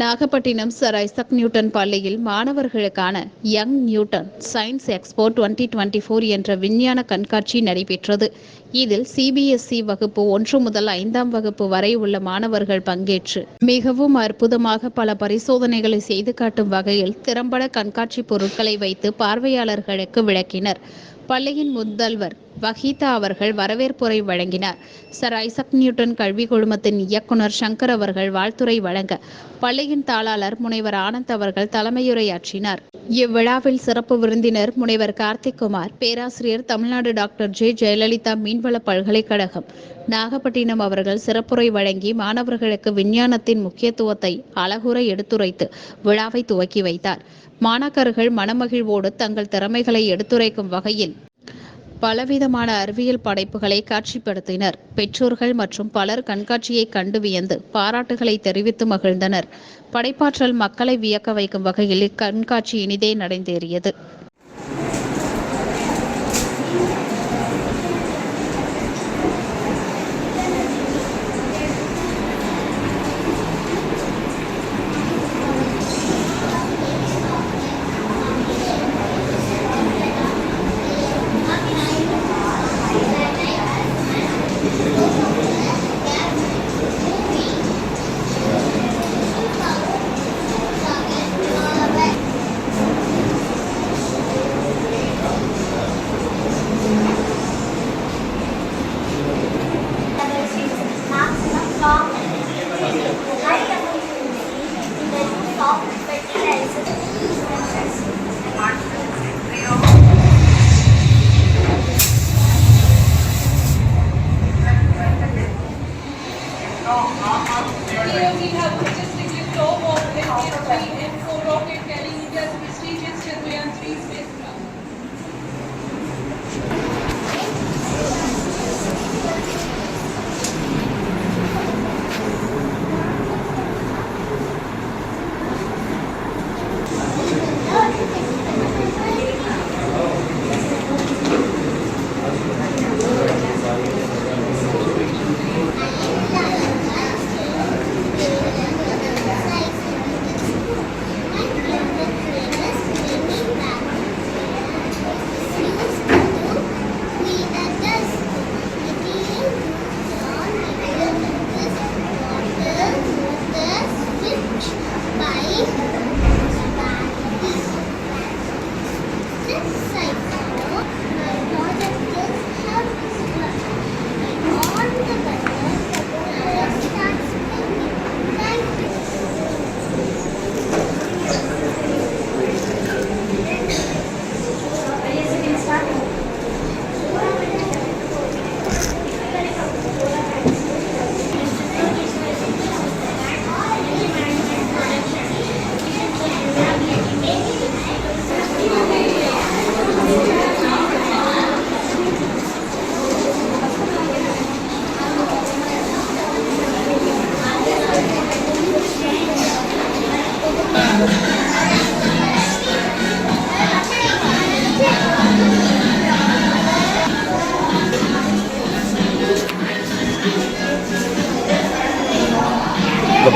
Nagapattinam sir Isaac Newton பள்ளியில் மாணவர்களுக்கான young Newton science expo 2024 என்ற விஞ்ஞான கண்காட்சி நடைபெற்றது. இதில் சிபிஎஸ்இ வகுப்பு 1 முதல் 5ஆம் வகுப்பு வரை உள்ள மாணவர்கள் பங்கேற்று மிகவும் அற்புதமாக பல பரிசோதனைகளை செய்து காட்டும் வகையில் திறம்பட கண்காட்சி பொருட்களை வைத்து பார்வையாளர்களுக்கு விளக்கினர். பள்ளியின் முதல்வர் வஹீதா அவர்கள் வரவேற்புரை வழங்கினார். சர் ஐசக் நியூட்டன் கல்விக் குழுமத்தின் இயக்குனர் சங்கர் அவர்கள் வாழ்த்துரை வழங்க, பள்ளியின் தாளாளர் முனைவர் ஆனந்த் அவர்கள் தலைமையுரையாற்றினார். இவ்விழாவில் சிறப்பு விருந்தினர் முனைவர் கார்த்திக்குமார், பேராசிரியர் தமிழ்நாடு டாக்டர் ஜே. ஜெயலலிதா மீன்வள பல்கலைக்கழகம் நாகப்பட்டினம் அவர்கள் சிறப்புரை வழங்கி மாணவர்களுக்கு விஞ்ஞானத்தின் முக்கியத்துவத்தை அழகுற எடுத்துரைத்து விழாவை துவக்கி வைத்தார். மாணாக்கர்கள் மனமகிழ்வோடு தங்கள் திறமைகளை எடுத்துரைக்கும் வகையில் பலவிதமான அறிவியல் படைப்புகளை காட்சிப்படுத்தினர். பெற்றோர்கள் மற்றும் பலர் கண்காட்சியை கண்டு வியந்து பாராட்டுகளை தெரிவித்து மகிழ்ந்தனர். படைப்பாற்றல் மக்களை வியக்க வைக்கும் வகையில் இக்கண்காட்சி இனிதே நடந்தேறியது. We have statistically top of N3 N4 rocket carrying India's prestigious Chandrayaan 3 spacecraft.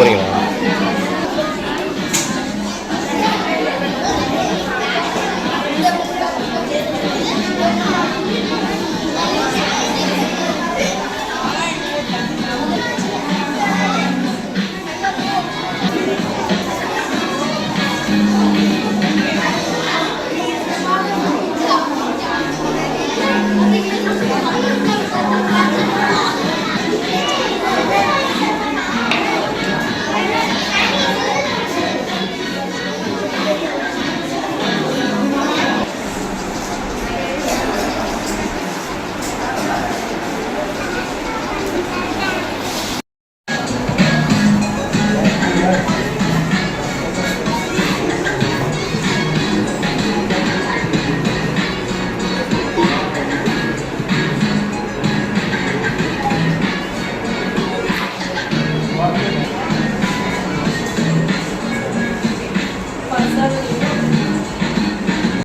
போறீங்களா?